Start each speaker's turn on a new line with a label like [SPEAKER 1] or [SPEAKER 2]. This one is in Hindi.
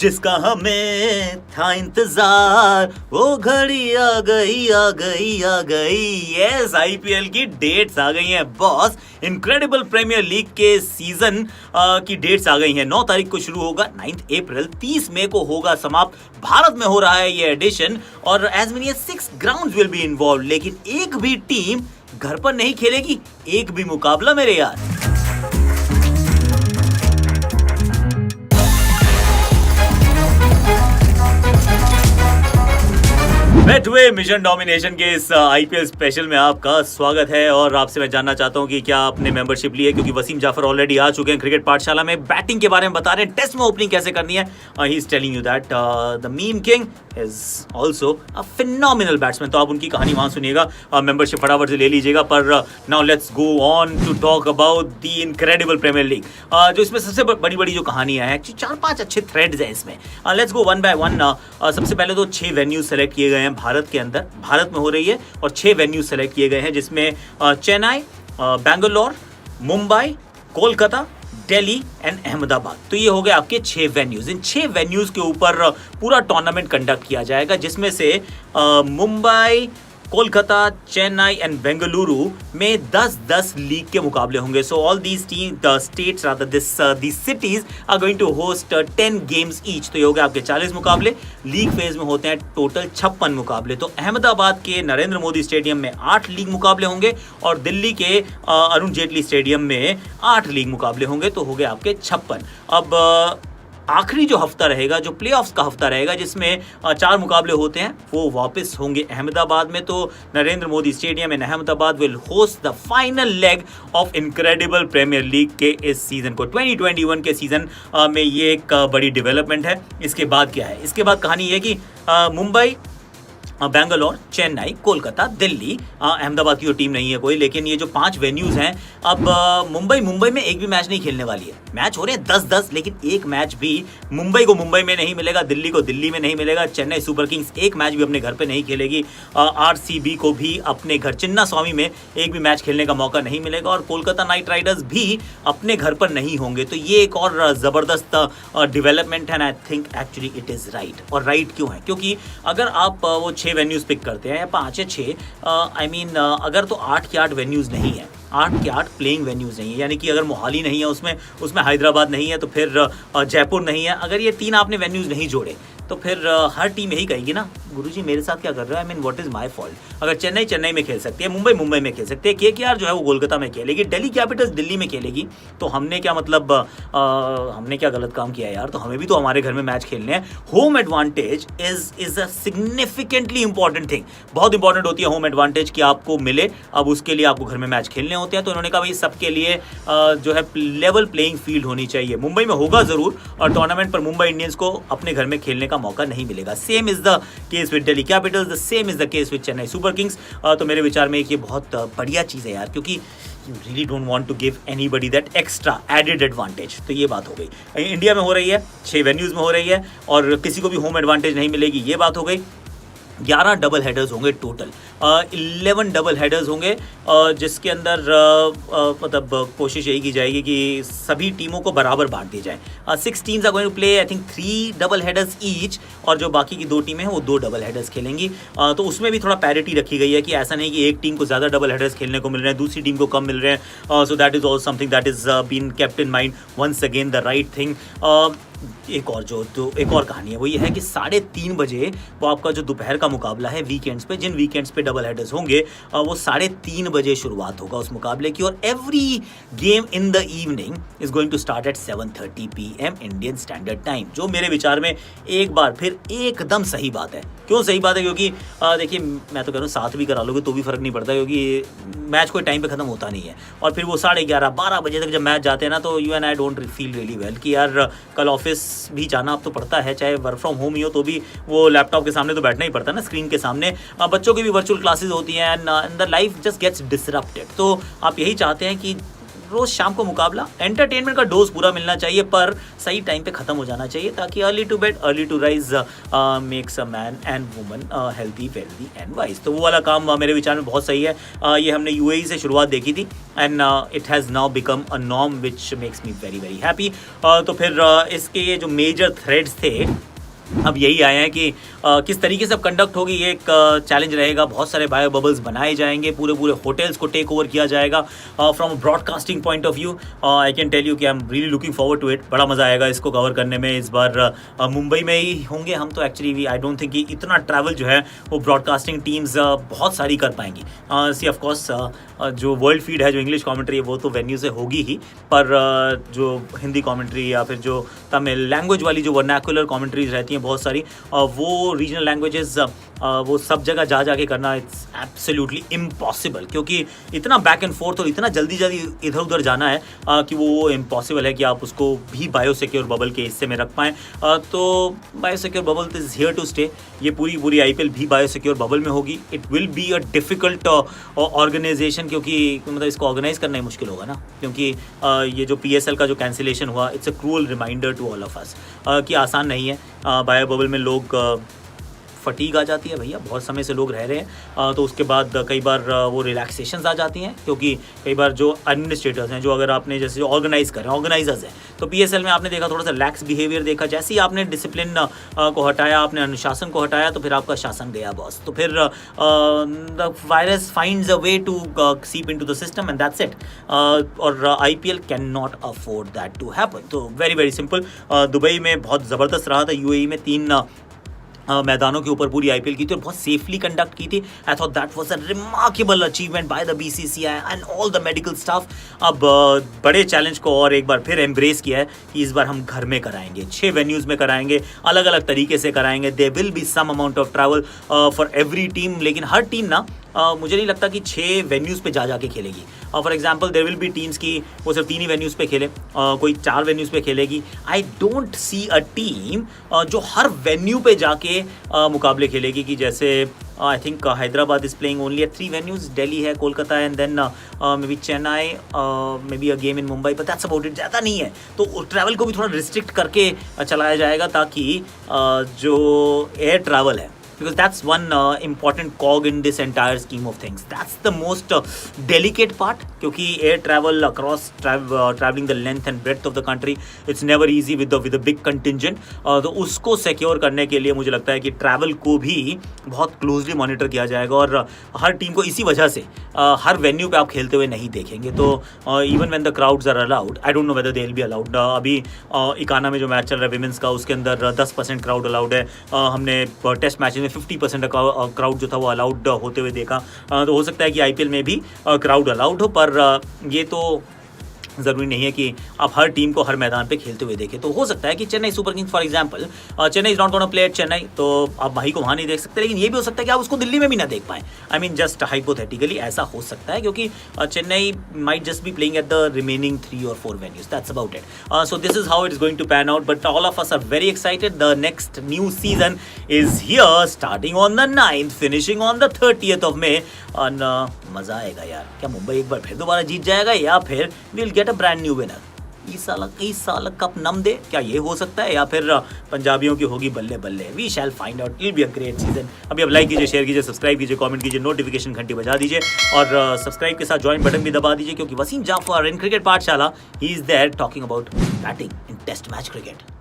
[SPEAKER 1] जिसका हमें था इंतजार, वो घड़ी आ गई आ गई आ गई। यस, आईपीएल की डेट्स आ गई हैं बॉस। इनक्रेडिबल प्रीमियर लीग के सीजन की डेट्स आ गई हैं। 9 तारीख को शुरू होगा, 9 अप्रैल, 30 मई को होगा समाप्त। भारत में हो रहा है ये एडिशन और as many 6 grounds will be involve. लेकिन एक भी टीम घर पर नहीं खेलेगी, एक भी मुकाबला मेरे यार। बेटवे मिशन डोमिनेशन के इस आईपीएल स्पेशल में आपका स्वागत है। और आपसे मैं जानना चाहता हूं कि क्या आपने मेंबरशिप ली है, क्योंकि वसीम जाफर ऑलरेडी आ चुके हैं क्रिकेट पाठशाला में। बैटिंग के बारे में बता रहे हैं, टेस्ट में ओपनिंग कैसे करनी है। He is telling you that the meme king is also a phenomenal batsman. तो आप उनकी कहानी वहां सुनिएगा। मेंबरशिप फटाफट से ले लीजिएगा। पर now let's go on to talk about the incredible premier league. जो इसमें सबसे बड़ी बड़ी जो कहानियां हैं, एक्चुअली 4-5 अच्छे थ्रेड्स हैं इसमें। Let's go one by one. सबसे पहले तो 6 वेन्यूज सेलेक्ट किए गए हैं भारत के अंदर। भारत में हो रही है और 6 वेन्यूज सेलेक्ट किए गए हैं, जिसमें चेन्नई, बेंगलोर, मुंबई, कोलकाता, दिल्ली एंड अहमदाबाद। तो ये हो गए आपके 6 वेन्यूज। इन 6 वेन्यूज के ऊपर पूरा टूर्नामेंट कंडक्ट किया जाएगा, जिसमें से मुंबई, कोलकाता, चेन्नई एंड बेंगलुरु में 10-10 लीग के मुकाबले होंगे। So all these states rather these cities are going to host 10 games each. तो ये हो गए आपके 40 मुकाबले। लीग फेज में होते हैं टोटल 56 मुकाबले। तो अहमदाबाद के नरेंद्र मोदी स्टेडियम में 8 लीग मुकाबले होंगे और दिल्ली के अरुण जेटली स्टेडियम में 8 लीग मुकाबले होंगे। तो हो गए आपके 56। अब आखिरी जो हफ्ता रहेगा, जो प्लेऑफ्स का हफ्ता रहेगा, जिसमें 4 मुकाबले होते हैं, वो वापस होंगे अहमदाबाद में। तो Narendra Modi stadium in Ahmedabad will host the final leg of incredible premier league के इस सीजन को। 2021 के सीजन में ये एक बड़ी डेवलपमेंट है। इसके बाद क्या है? इसके बाद कहानी है कि मुंबई, बेंगलोर, चेन्नई, कोलकाता, दिल्ली, अहमदाबाद की जो टीम नहीं है कोई, लेकिन ये जो 5 वेन्यूज हैं, अब मुंबई में एक भी मैच नहीं खेलने वाली है। मैच हो रहे हैं 10-10, लेकिन एक मैच भी मुंबई को मुंबई में नहीं मिलेगा, दिल्ली को दिल्ली में नहीं मिलेगा। चेन्नई सुपर किंग्स एक मैच भी अपने घर पे नहीं खेलेगी। आरसीबी को भी अपने घर चिन्ना स्वामी में एक भी मैच खेलने का मौका नहीं मिलेगा। और कोलकाता नाइट राइडर्स भी अपने घर पर नहीं होंगे। तो ये एक और ज़बरदस्त डेवलपमेंट है ना। I think actually it is right. और राइट क्यों है? क्योंकि अगर आप वो 6 वेन्यूज पिक करते हैं या 5 या 6, आई मीन अगर तो 8 के 8 वेन्यूज नहीं है, 8 के 8 प्लेइंग वेन्यूज नहीं है, यानी कि अगर मोहाली नहीं है उसमें हैदराबाद नहीं है, तो फिर जयपुर नहीं है। अगर ये 3 आपने वेन्यूज नहीं जोड़े, तो फिर हर टीम यही कहेगी ना, गुरुजी मेरे साथ क्या कर रहे हो, I mean what is my fault. अगर चेन्नई में खेल सकती है, मुंबई में खेल सकती है, केकेआर जो है वो कोलकाता में खेलेगी, दिल्ली कैपिटल्स दिल्ली में खेलेगी, तो हमने क्या मतलब हमने क्या गलत काम किया यार? तो हमें भी तो हमारे घर में मैच खेलने हैं। Home advantage is a significantly important thing. बहुत इंपॉर्टेंट होती है होम एडवांटेज कि आपको मिले। अब उसके लिए आपको घर में मैच खेलने होते हैं। तो उन्होंने कहा भाई सबके लिए जो है लेवल प्लेइंग फील्ड होनी चाहिए। मुंबई में होगा जरूर और टूर्नामेंट, पर मुंबई इंडियंस को अपने घर में खेलने का मौका नहीं मिलेगा। Same is the case with Delhi Capitals, the same is the case with Chennai super Kings. तो मेरे विचार में ये बहुत बढ़िया चीज़ है यार, क्योंकि you really don't want to give anybody that extra added advantage. तो ये बात हो गई। इंडिया में हो रही है, 6 वेन्यूज में हो रही है और किसी को भी होम एडवांटेज नहीं मिलेगी, ये बात हो गई। 11 डबल हेडर्स होंगे टोटल, 11 डबल हेडर्स होंगे, जिसके अंदर मतलब कोशिश यही की जाएगी कि सभी टीमों को बराबर बांट दी जाए। 6 teams are going to play I think 3 double headers each, और जो बाकी की 2 टीमें हैं वो 2 डबल हेडर्स खेलेंगी। तो उसमें भी थोड़ा पैरिटी रखी गई है कि ऐसा नहीं कि एक टीम को ज़्यादा डबल हेडर्स खेलने को मिल रहे हैं, दूसरी टीम को कम मिल रहे हैं। So that is also something that is been kept in mind. Once again the right thing. एक और कहानी है, वो ये है कि 3:30 बजे वो आपका जो दोपहर का मुकाबला है वीकेंड्स पे, जिन वीकेंड्स पे डबल हेडर्स होंगे, वो 3:30 बजे शुरुआत होगा उस मुकाबले की। और every game in the evening is going to start at 7:30 PM Indian standard time, जो मेरे विचार में एक बार फिर एकदम सही बात है। क्यों सही बात है? क्योंकि देखिए, मैं तो कह रहा हूँ 7 भी करा लोगे तो भी फ़र्क नहीं पड़ता, क्योंकि मैच कोई टाइम पे ख़त्म होता नहीं है। और फिर वो 11:30-12 बजे तक जब मैच जाते हैं ना, तो you and I don't feel really well कि यार कल ऑफिस भी जाना अब तो पड़ता है, चाहे वर्क फ्रॉम होम ही हो तो भी वो लैपटॉप के सामने तो बैठना ही पड़ता है ना, स्क्रीन के सामने। बच्चों की भी वर्चुअल क्लासेस होती हैं and the life just gets disrupted. तो आप यही चाहते हैं कि रोज शाम को मुकाबला, एंटरटेनमेंट का डोज पूरा मिलना चाहिए पर सही टाइम पे खत्म हो जाना चाहिए ताकि early to bed early to rise makes a man and woman healthy wealthy and wise. तो वो वाला काम मेरे विचार में बहुत सही है। ये हमने यूएई से शुरुआत देखी थी and it has now become a norm which makes me very very happy. तो फिर इसके ये जो मेजर थ्रेड्स थे अब यही आए हैं कि किस तरीके से अब कंडक्ट होगी, ये एक चैलेंज रहेगा। बहुत सारे बायो बबल्स बनाए जाएंगे, पूरे होटल्स को टेक ओवर किया जाएगा from broadcasting point of view. I can tell you कि I am really looking forward to it. बड़ा मज़ा आएगा इसको कवर करने में। इस बार मुंबई में ही होंगे हम, तो एक्चुअली आई डोंट थिंक कि इतना ट्रैवल जो है वो ब्रॉडकास्टिंग टीम्स बहुत सारी कर पाएंगी। सी ऑफकोर्स जो वर्ल्ड फीड है, जो इंग्लिश कॉमेंट्री है वो तो वेन्यू से होगी ही, पर जो हिंदी कॉमेंट्री या फिर जो तमिल लैंग्वेज वाली जो वर्नैकुलर कॉमेंट्रीज रहती हैं बहुत सारी, वो रीजनल लैंग्वेजेस वो सब जगह जा जाके करना इट्स एब्सोल्युटली इम्पॉसिबल, क्योंकि इतना बैक एंड फोर्थ और इतना जल्दी जल्दी इधर उधर जाना है कि वो इम्पॉसिबल है कि आप उसको भी बायोसिक्योर बबल के हिस्से में रख पाएँ। तो biosecure bubble is here to stay. ये पूरी आईपीएल भी बायोसिक्योर बबल में होगी। It will be a difficult organisation, क्योंकि मतलब इसको ऑर्गेनाइज करना ही मुश्किल होगा ना, क्योंकि ये जो पीएसएल का जो कैंसिलेशन हुआ it's a cruel reminder to all of us कि आसान नहीं है। बायो बबल में लोग फटीग आ जाती है भैया, बहुत समय से लोग रह रहे हैं, तो उसके बाद कई बार वो रिलैक्सेशंस आ जाती हैं, क्योंकि कई बार जो एडमिनिस्ट्रेटर्स हैं, जो अगर आपने जैसे ऑर्गेनाइज कर रहे हैं, ऑर्गेनाइजर्स हैं, तो पीएसएल में आपने देखा थोड़ा सा लैक्स बिहेवियर देखा। जैसे ही आपने डिसिप्लिन को हटाया, आपने अनुशासन को हटाया, तो फिर आपका शासन गया बॉस। तो फिर the virus finds a way to seep into the system and that's it. और IPL can not afford that to happen. तो वेरी वेरी सिंपल। दुबई में बहुत ज़बरदस्त रहा था, यूएई में 3 मैदानों के ऊपर पूरी आईपीएल की थी और बहुत सेफली कंडक्ट की थी। I thought that was a remarkable achievement by the BCCI and all the medical staff. अब बड़े चैलेंज को और एक बार फिर एम्ब्रेस किया है कि इस बार हम घर में कराएंगे, 6 वेन्यूज़ में कराएंगे, अलग अलग तरीके से कराएंगे। There will be some amount of travel for every team, लेकिन हर टीम ना मुझे नहीं लगता कि 6 वेन्यूज़ पे जा जाके खेलेगी। For example there will be teams की वो सिर्फ 3 ही वेन्यूज़ पे खेले, कोई 4 वेन्यूज़ पे खेलेगी। I don't see a team जो हर वेन्यू पे जाके मुकाबले खेलेगी, कि जैसे I think Hyderabad is playing only at 3 venues, Delhi है, कोलकाता है, and then may be Chennai, may be a game in Mumbai, but that's about it. ज़्यादा नहीं है, तो ट्रैवल को भी थोड़ा रिस्ट्रिक्ट करके चलाया जाएगा, ताकि जो एयर ट्रैवल है, because that's one important cog in this entire scheme of things. That's the most delicate part, क्योंकि air travel across traveling the length and breadth of the country, it's never easy with the big contingent. तो उसको secure करने के लिए मुझे लगता है कि travel को भी बहुत closely monitor किया जाएगा, और हर टीम को इसी वजह से हर वेन्यू पे आप खेलते हुए नहीं देखेंगे। तो even when the crowds are allowed, I don't know whether they'll be allowed. अभी इकाना में जो मैच चल रहा है विमेंस का, उसके अंदर 10% क्राउड अलाउड है। हमने टेस्ट मैच में 50% क्राउड जो था वो अलाउड होते हुए देखा। तो हो सकता है कि आईपीएल में भी क्राउड अलाउड हो, पर ये तो ज़रूरी नहीं है कि आप हर टीम को हर मैदान पे खेलते हुए देखें। तो हो सकता है कि Chennai super Kings for example, Chennai is not gonna play at Chennai, तो आप भाई को वहाँ नहीं देख सकते, लेकिन ये भी हो सकता है कि आप उसको दिल्ली में भी ना देख पाएँ। आई मीन जस्ट हाइपोथेटिकली ऐसा हो सकता है, क्योंकि Chennai might just be playing at the remaining 3 or 4 venues. That's about it. So this is how it is going to pan out, but all of us are very excited. The next new season is here, starting on the 9th, finishing on the 30th of May. और मज़ा आएगा यार। क्या मुंबई एक बार फिर दोबारा जीत जाएगा, या फिर we'll get a brand new winner? इस साल कप नम दे, क्या ये हो सकता है, या फिर पंजाबियों की होगी बल्ले बल्ले? We shall find out. It be a great season. अभी अब लाइक कीजिए, शेयर कीजिए, सब्सक्राइब कीजिए, कमेंट कीजिए, नोटिफिकेशन घंटी बजा दीजिए, और सब्सक्राइब के साथ ज्वाइन बटन भी दबा दीजिए, क्योंकि वसीम जाफर इन क्रिकेट पाठशाला he is there talking about batting in test match cricket.